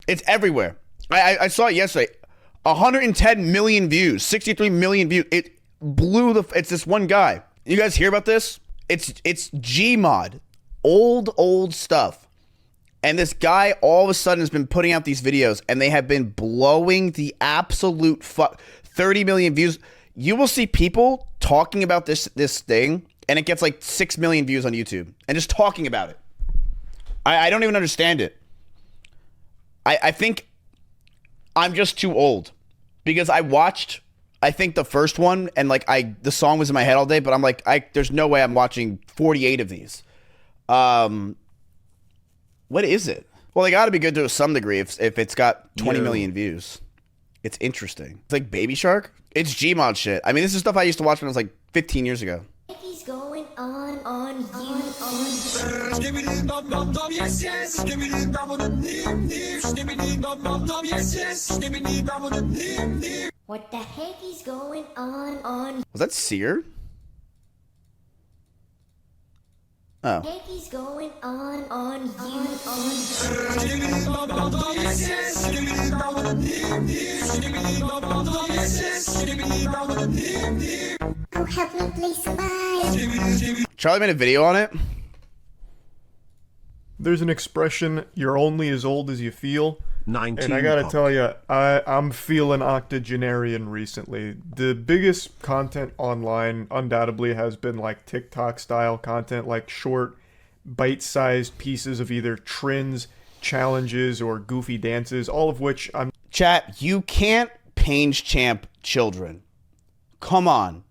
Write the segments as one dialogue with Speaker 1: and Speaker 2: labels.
Speaker 1: It's everywhere. I saw it yesterday. 110 million views, 63 million views. It blew the. It's this one guy. You guys hear about this? It's Gmod, old stuff. And this guy all of a sudden has been putting out these videos, and they have been blowing the absolute fuck. 30 million views. You will see people talking about this thing, and it gets like 6 million views on YouTube, and just talking about it. I don't even understand it. I think I'm just too old, because I watched, I think, the first one, and like the song was in my head all day, but I'm like, there's no way I'm watching 48 of these. What is it? Well, they got to be good to some degree if it's got 20 million views. It's interesting. It's like Baby Shark. It's Gmod shit. I mean, this is stuff I used to watch when I was like 15 years ago.
Speaker 2: He's going on you. What the heck is going on?
Speaker 1: Was that Seer? Oh.
Speaker 2: He's going on you. Oh, help me, please, somebody.
Speaker 1: Charlie made a video on it.
Speaker 3: There's an expression, you're only as old as you feel.
Speaker 4: 19
Speaker 3: and I gotta tell you, I'm feeling octogenarian recently. The biggest content online undoubtedly has been like TikTok style content, like short, bite-sized pieces of either trends, challenges, or goofy dances, all of which I'm...
Speaker 1: Chat, you can't Pange Champ children. Come on.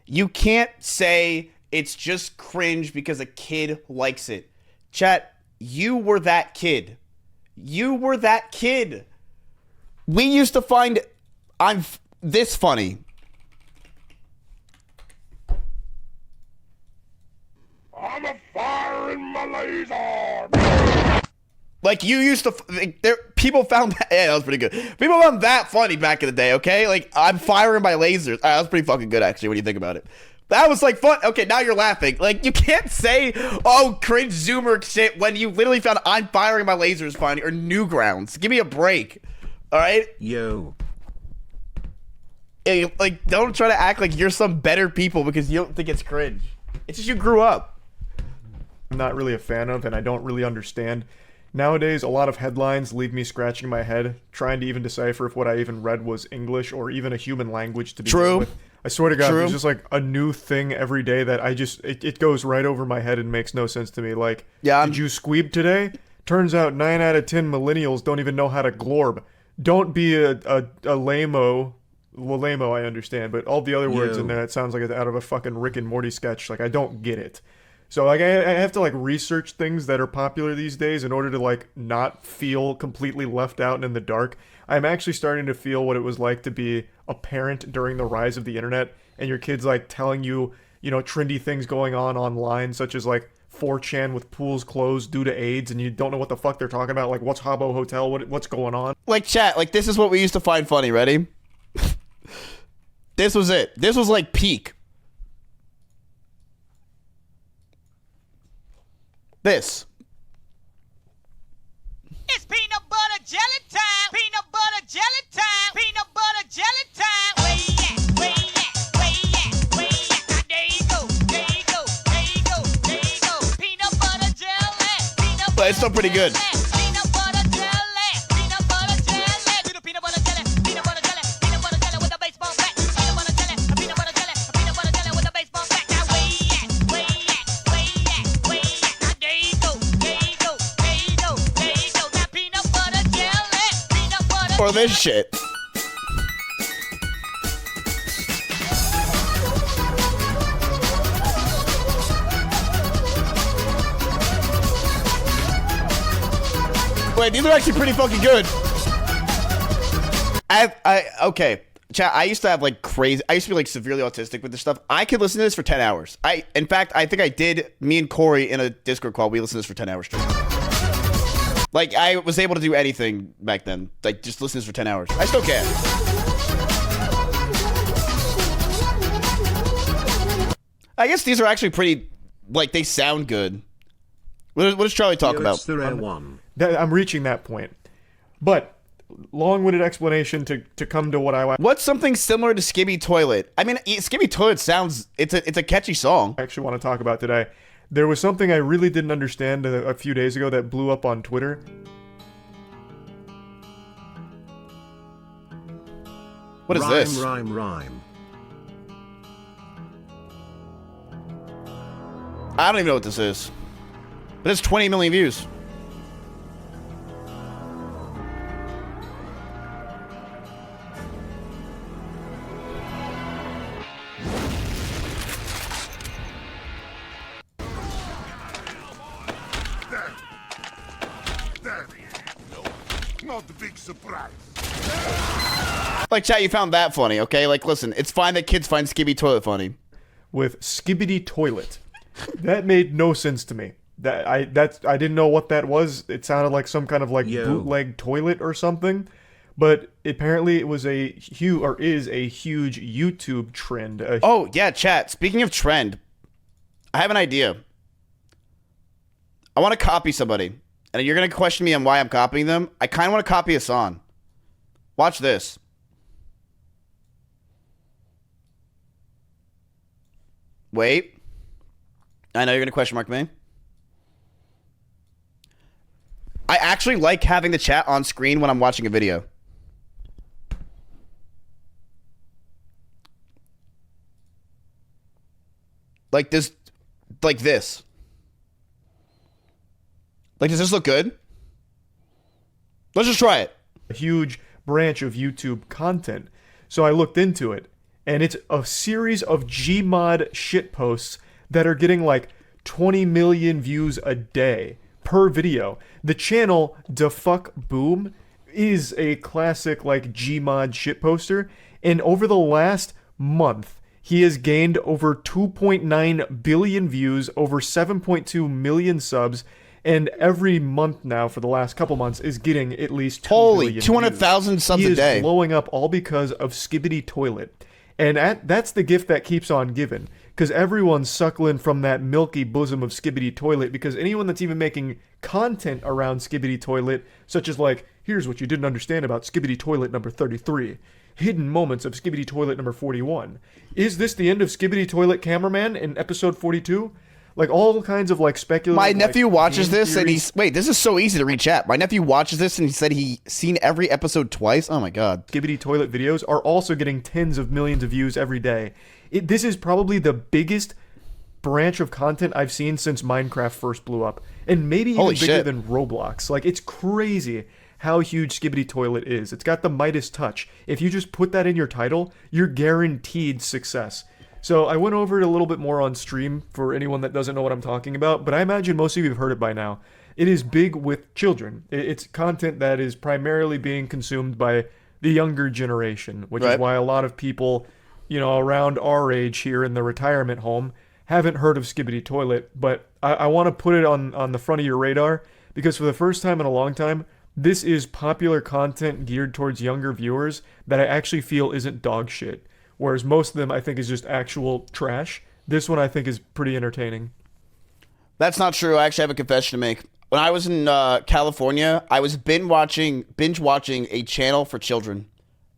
Speaker 1: You can't say it's just cringe because a kid likes it. Chat, you were that kid. You were that kid. We used to find I'm this funny.
Speaker 5: I'm a fire in my laser.
Speaker 1: Like, you used to, like, people found that, yeah, that was pretty good. People found that funny back in the day, okay? Like, I'm firing my lasers. That was pretty fucking good, actually, when you think about it. That was, like, fun. Okay, now you're laughing. Like, you can't say, oh, cringe Zoomer shit when you literally found I'm firing my lasers funny, or Newgrounds. Give me a break, all right?
Speaker 4: Yo.
Speaker 1: Hey, like, don't try to act like you're some better people because you don't think it's cringe. It's just you grew up.
Speaker 3: I'm not really a fan of, and I don't really understand. Nowadays, a lot of headlines leave me scratching my head, trying to even decipher if what I even read was English or even a human language to begin
Speaker 1: True.
Speaker 3: with. I swear to God,
Speaker 1: True.
Speaker 3: there's just like a new thing every day that I just, it goes right over my head and makes no sense to me. Like,
Speaker 1: Yeah,
Speaker 3: did you squeeb today? Turns out 9 out of 10 millennials don't even know how to glorb. Don't be a lame-o. Well, lame-o I understand, but all the other words in there, it sounds like it's out of a fucking Rick and Morty sketch. Like, I don't get it. So, like, I have to, like, research things that are popular these days in order to, like, not feel completely left out and in the dark. I'm actually starting to feel what it was like to be a parent during the rise of the internet, and your kids, like, telling you, you know, trendy things going on online, such as, like, 4chan with pools closed due to AIDS, and you don't know what the fuck they're talking about. Like, what's Habbo Hotel? What's going on?
Speaker 1: Like, chat, like, this is what we used to find funny. Ready? This was it. This was, like, peak. This.
Speaker 6: It's peanut butter jelly time. Peanut butter jelly time. Peanut butter jelly time. Where you at? Where you at? Where you at? Where you at? Now there you go. There you go. There you go. There you go. Peanut butter jelly. Peanut
Speaker 1: But it's still pretty good.
Speaker 6: Peanut butter jelly. Peanut butter jelly. Do the peanut butter jelly. Peanut butter jelly. Peanut butter jelly with a baseball bat. Peanut butter jelly. Peanut butter jelly. Peanut butter jelly with a baseball bat. Now where you at? Where you at? Where you at? Where you at? Now there you go. There you go. There you go. There you go. Now peanut butter jelly. Peanut butter.
Speaker 1: Or this shit. Wait, these are actually pretty fucking good. Okay. Chat, I used to have like crazy, I used to be like severely autistic with this stuff. I could listen to this for 10 hours. In fact, I think I did, me and Corey in a Discord call, we listened to this for 10 hours straight. Like, I was able to do anything back then. Like, just listen to this for 10 hours. I still can. I guess these are actually pretty, like, they sound good. What does Charlie talk about?
Speaker 4: It's the rare one.
Speaker 3: I'm reaching that point. But long-winded explanation to come to what I
Speaker 1: What's something similar to Skibby Toilet? I mean, Skibby Toilet sounds, it's a catchy song.
Speaker 3: actually want to talk about today. There was something I really didn't understand a few days ago that blew up on Twitter.
Speaker 1: What is this?
Speaker 4: Rhyme.
Speaker 1: I don't even know what this is. But it's 20 million views.
Speaker 5: Not a big surprise.
Speaker 1: Like, chat, you found that funny, okay? Like, listen, it's fine that kids find Skibby Toilet funny.
Speaker 3: With Skibidi Toilet. That made no sense to me. I didn't know what that was. It sounded like some kind of like bootleg toilet or something. But apparently it was is a huge YouTube trend.
Speaker 1: Oh, yeah, chat. Speaking of trend, I have an idea. I want to copy somebody. And you're going to question me on why I'm copying them. I kind of want to copy a song. Watch this. Wait. I know you're going to question mark me. I actually like having the chat on screen when I'm watching a video. Like this. Like this. Like, does this look good? Let's just try it.
Speaker 3: A huge branch of YouTube content. So I looked into it, and it's a series of Gmod shitposts that are getting like 20 million views a day per video. The channel DaFuck Boom is a classic like Gmod shitposter, and over the last month, he has gained over 2.9 billion views, over 7.2 million subs, and every month now for the last couple months is getting at least 2 million
Speaker 1: 200,000 subs a day.
Speaker 3: He is blowing up all because of Skibidi Toilet. And that's the gift that keeps on giving. Because everyone's suckling from that milky bosom of Skibidi Toilet. Because anyone that's even making content around Skibidi Toilet, such as like, here's what you didn't understand about Skibidi Toilet number 33. Hidden moments of Skibidi Toilet number 41. Is this the end of Skibidi Toilet Cameraman in episode 42? Like all kinds of like speculative.
Speaker 1: My nephew
Speaker 3: like,
Speaker 1: watches this and
Speaker 3: theories.
Speaker 1: wait, this is so easy to reach chat. My nephew watches this and he said he seen every episode twice. Oh my god.
Speaker 3: Skibidi Toilet videos are also getting tens of millions of views every day. This is probably the biggest branch of content I've seen since Minecraft first blew up. And maybe even
Speaker 1: Holy
Speaker 3: bigger
Speaker 1: shit.
Speaker 3: than Roblox. Like, it's crazy how huge Skibidi Toilet is. It's got the Midas touch. If you just put that in your title, you're guaranteed success. So I went over it a little bit more on stream for anyone that doesn't know what I'm talking about, but I imagine most of you have heard it by now. It is big with children. It's content that is primarily being consumed by the younger generation, which is why a lot of people, around our age here in the retirement home haven't heard of Skibidi Toilet. But I want to put it on the front of your radar because for the first time in a long time, this is popular content geared towards younger viewers that I actually feel isn't dog shit. Whereas most of them, I think, is just actual trash. This one, I think, is pretty entertaining.
Speaker 1: That's not true. I actually have a confession to make. When I was in California, I was binge watching a channel for children.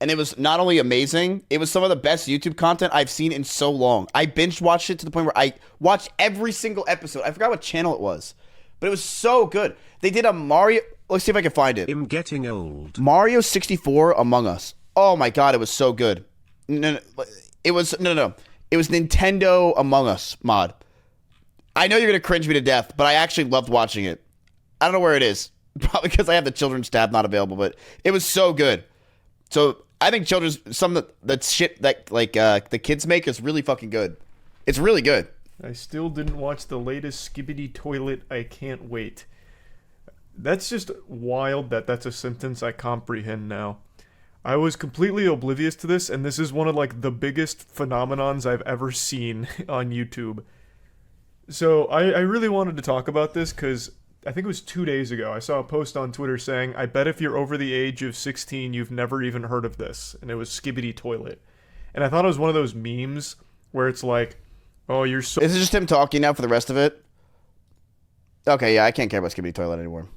Speaker 1: And it was not only amazing, it was some of the best YouTube content I've seen in so long. I binge watched it to the point where I watched every single episode. I forgot what channel it was. But it was so good. They did a Mario... Let's see if I can find it.
Speaker 4: I'm getting old.
Speaker 1: Mario 64 Among Us. Oh my god, it was so good. No. It was Nintendo Among Us mod. I know you're gonna cringe me to death, but I actually loved watching it. I don't know where it is. Probably because I have the children's tab not available, but it was so good. So I think some of the shit that the kids make is really fucking good. It's really good.
Speaker 3: I still didn't watch the latest Skibidi Toilet. I can't wait. That's just wild that's a sentence I comprehend now. I was completely oblivious to this, and this is one of the biggest phenomenons I've ever seen on YouTube. So I really wanted to talk about this because I think it was 2 days ago. I saw a post on Twitter saying, I bet if you're over the age of 16, you've never even heard of this. And it was Skibidi Toilet. And I thought it was one of those memes where it's like, oh, you're so...
Speaker 1: Is it just him talking now for the rest of it? Okay, yeah, I can't care about Skibidi Toilet anymore.